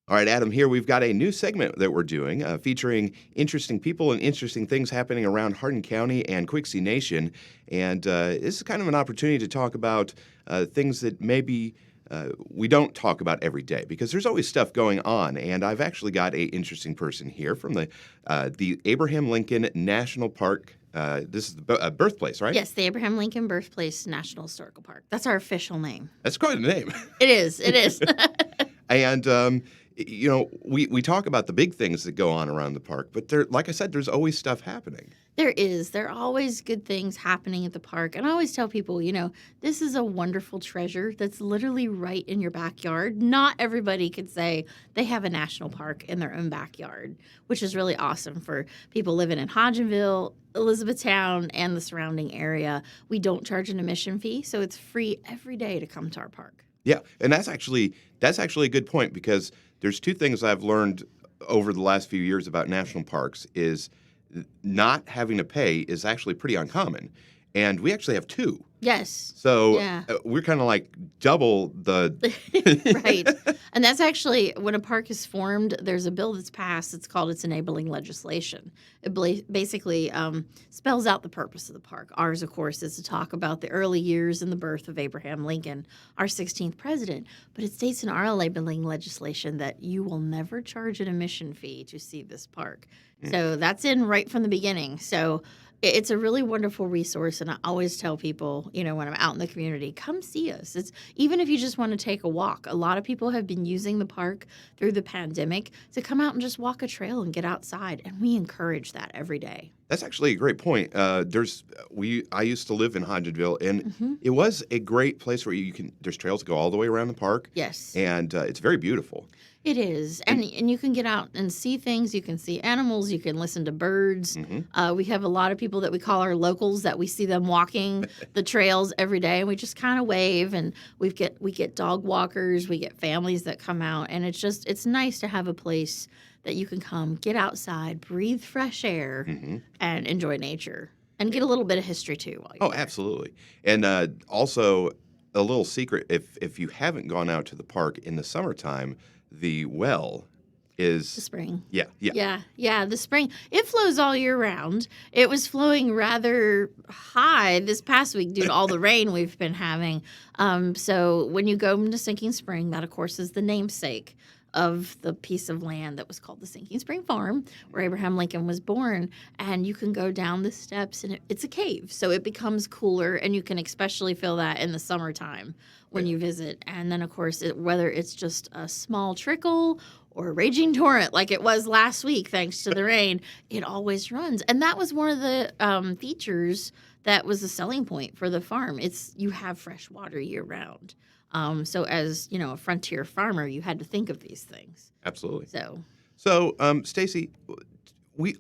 All right, Adam, here we've got a new segment that we're doing featuring interesting people and interesting things happening around Hardin County and Quicksie Nation. And this is kind of an opportunity to talk about things that maybe we don't talk about every day because there's always stuff going on. And I've actually got an interesting person here from the Abraham Lincoln National Park. This is the Birthplace, right? Yes, the Abraham Lincoln Birthplace National Historical Park. That's our official name. That's quite a name. It is. It is. And we talk about the big things that go on around the park, but like I said, there's always stuff happening. There is. There are always good things happening at the park. And I always tell people, this is a wonderful treasure that's literally right in your backyard. Not everybody could say they have a national park in their own backyard, which is really awesome for people living in Hodgenville, Elizabethtown, and the surrounding area. We don't charge an admission fee, so it's free every day to come to our park. Yeah, and that's actually a good point because there's two things I've learned over the last few years about national parks is not having to pay is actually pretty uncommon. And we actually have two. Yes. So we're kind of like double the... Right. And that's actually, when a park is formed, there's a bill that's passed. It's called its enabling legislation. It basically spells out the purpose of the park. Ours, of course, is to talk about the early years and the birth of Abraham Lincoln, our 16th president. But it states in our enabling legislation that you will never charge an admission fee to see this park. So that's in right from the beginning. So it's a really wonderful resource, and I always tell people, when I'm out in the community, come see us. It's even if you just want to take a walk. A lot of people have been using the park through the pandemic to come out and just walk a trail and get outside, and we encourage that every day. That's actually a great point. I used to live in Hodgenville, and it was a great place where there's trails that go all the way around the park. Yes. And it's very beautiful. It is. And you can get out and see things. You can see animals. You can listen to birds. We have a lot of people that we call our locals that we see them walking the trails every day. And we just kind of wave. And we get dog walkers. We get families that come out. And it's nice to have a place that you can come, get outside, breathe fresh air, and enjoy nature. And get a little bit of history, too. While you're there. Absolutely. And also, a little secret, if you haven't gone out to the park in the summertime, the well is... The spring. Yeah. Yeah, the spring. It flows all year round. It was flowing rather high this past week due to all the rain we've been having. So when you go into Sinking Spring, that, of course, is the namesake of the piece of land that was called the Sinking Spring Farm, where Abraham Lincoln was born. And you can go down the steps, and it's a cave. So it becomes cooler, and you can especially feel that in the summertime when you visit. And then, of course, whether it's just a small trickle or a raging torrent like it was last week, thanks to the rain, it always runs. And that was one of the features that was the selling point for the farm. You have fresh water year-round. So as, a frontier farmer, you had to think of these things. Absolutely. So Stacy,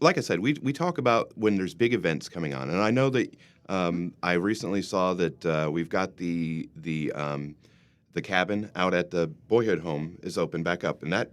like I said, we talk about when there's big events coming on, and I know that I recently saw that we've got the cabin out at the Boyhood Home is open back up, and that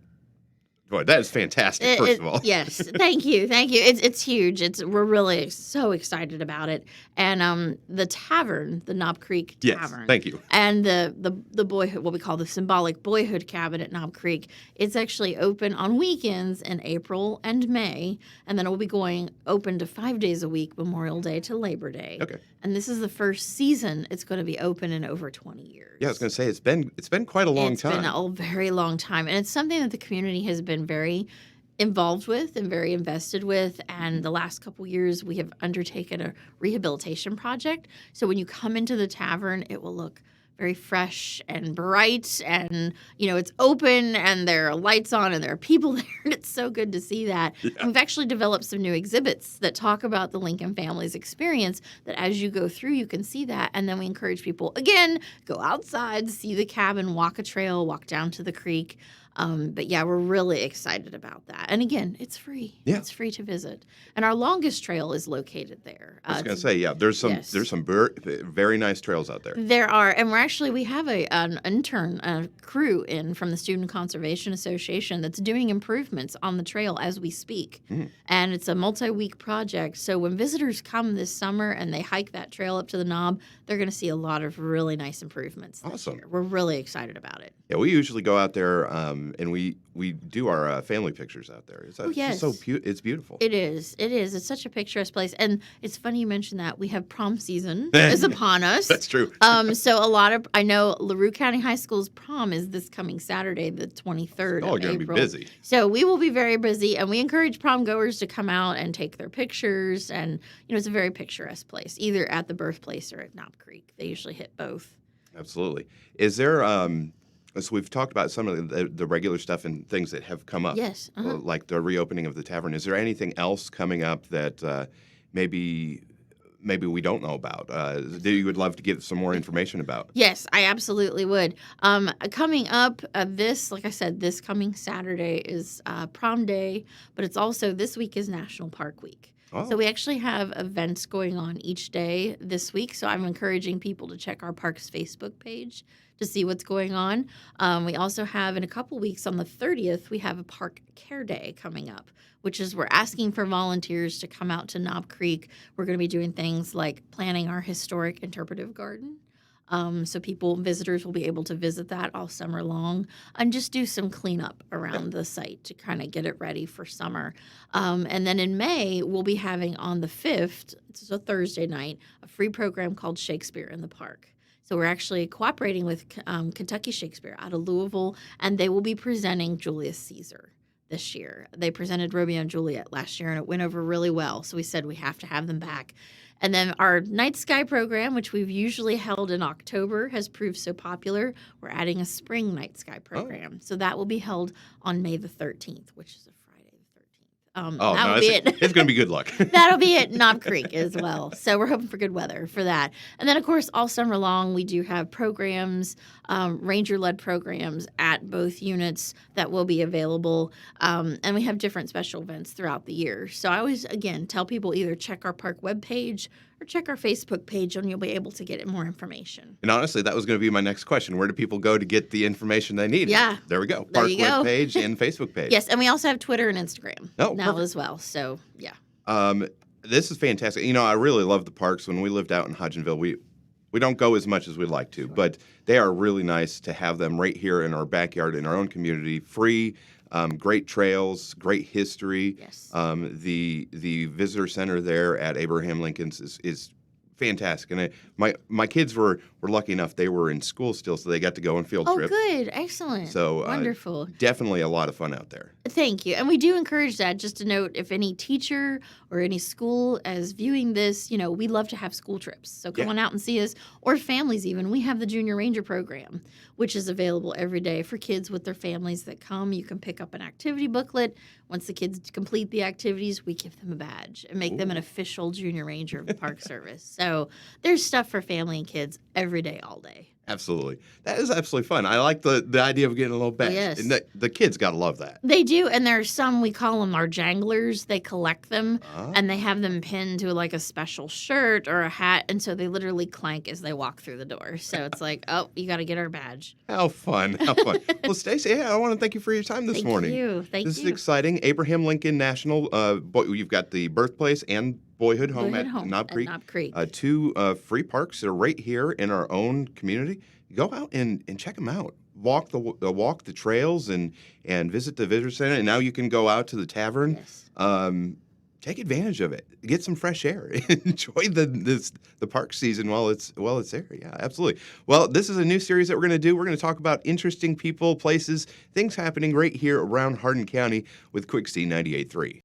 is fantastic. First of all, yes, thank you. It's huge. We're really so excited about it. And the tavern, the Knob Creek Tavern. Yes, thank you. And the boyhood, what we call the symbolic boyhood cabin at Knob Creek, it's actually open on weekends in April and May, and then it will be going open to 5 days a week, Memorial Day to Labor Day. Okay. And this is the first season it's going to be open in over 20 years. Yeah, I was going to say it's been quite a long time. It's been a very long time, and it's something that the community has been very involved with and very invested with. And the last couple years, we have undertaken a rehabilitation project. So when you come into the tavern, it will look very fresh and bright, and it's open, and there are lights on, and there are people there, and it's so good to see that. Yeah. We've actually developed some new exhibits that talk about the Lincoln family's experience, that as you go through, you can see that. And then we encourage people, again, go outside, see the cabin, walk a trail, walk down to the creek. But yeah, we're really excited about that. And again, it's free. Yeah. It's free to visit. And our longest trail is located there. I was going to say, there's some very nice trails out there. There are. And we have an intern crew from the Student Conservation Association that's doing improvements on the trail as we speak. And it's a multi-week project. So when visitors come this summer and they hike that trail up to the Knob, they're going to see a lot of really nice improvements this year. We're really excited about it. Yeah, we usually go out there and we do our family pictures out there. It's yes. just it's beautiful. It is. It is. It's such a picturesque place. And it's funny you mentioned that. We have prom season is upon us. That's true. So I know Larue County High School's prom is this coming Saturday, the 23rd Oh, of you're going to be April. busy. So we will be very busy, and we encourage prom goers to come out and take their pictures. And, it's a very picturesque place, either at the Birthplace or at Knob Creek. They usually hit both. Absolutely. Is there, so we've talked about some of the regular stuff and things that have come up. Yes. Uh-huh. Like the reopening of the tavern. Is there anything else coming up that maybe we don't know about, that you would love to give some more information about? Yes, I absolutely would. Coming up, like I said, this coming Saturday is prom day, but it's also, this week is National Park Week. Oh. So we actually have events going on each day this week. So I'm encouraging people to check our park's Facebook page to see what's going on. We also have, in a couple weeks, on the 30th, we have a Park Care Day coming up, which is we're asking for volunteers to come out to Knob Creek. We're going to be doing things like planning our historic interpretive garden. So visitors will be able to visit that all summer long and just do some cleanup around the site to kind of get it ready for summer. And then in May, we'll be having on the 5th, it's a Thursday night, a free program called Shakespeare in the Park. So we're actually cooperating with Kentucky Shakespeare out of Louisville, and they will be presenting Julius Caesar this year. They presented Romeo and Juliet last year, and it went over really well. So we said we have to have them back. And then our Night Sky program, which we've usually held in October, has proved so popular. We're adding a spring Night Sky program. So that will be held on May the 13th, which is a Friday the 13th. It's going to be good luck. That'll be at Knob Creek as well. So we're hoping for good weather for that. And then, of course, all summer long, we do have programs, ranger-led programs at both units that will be available. And we have different special events throughout the year. So I always, again, tell people either check our park webpage or check our Facebook page, and you'll be able to get more information. And honestly, that was going to be my next question. Where do people go to get the information they need? Yeah. There we go. There Park you go. webpage and Facebook page. Yes, and we also have Twitter and Instagram now perfect. as well. So, yeah. This is fantastic. I really love the parks. When we lived out in Hodgenville, we don't go as much as we'd like to, but they are really nice to have them right here in our backyard, in our own community, free, great trails, great history. Yes. The visitor center there at Abraham Lincoln's is fantastic. And my kids were lucky enough, they were in school still, so they got to go on field trips. Oh, good. Excellent. So wonderful. Definitely a lot of fun out there. Thank you. And we do encourage that. Just to note, if any teacher or any school is viewing this, we love to have school trips. So come on out and see us, or families even. We have the Junior Ranger program, which is available every day for kids with their families that come. You can pick up an activity booklet. Once the kids complete the activities, we give them a badge and make them an official Junior Ranger of the Park Service. So there's stuff for family and kids every day, all day. Absolutely. That is absolutely fun. I like the idea of getting a little badge. Yes. And the kids got to love that. They do, and there are some, we call them our janglers. They collect them, and they have them pinned to like a special shirt or a hat, and so they literally clank as they walk through the door. So it's like, oh, you got to get our badge. How fun. How fun. Well, Stacy, I want to thank you for your time this morning. Thank you. This is exciting. Abraham Lincoln National, you've got the Birthplace and Boyhood Home at Knob Creek. Two free parks that are right here in our own community. Go out and check them out. Walk the trails and visit the visitor center. And now you can go out to the tavern. Yes. Take advantage of it. Get some fresh air. Enjoy the park season while it's there. Yeah, absolutely. Well, this is a new series that we're going to do. We're going to talk about interesting people, places, things happening right here around Hardin County with Quicksie 98.3.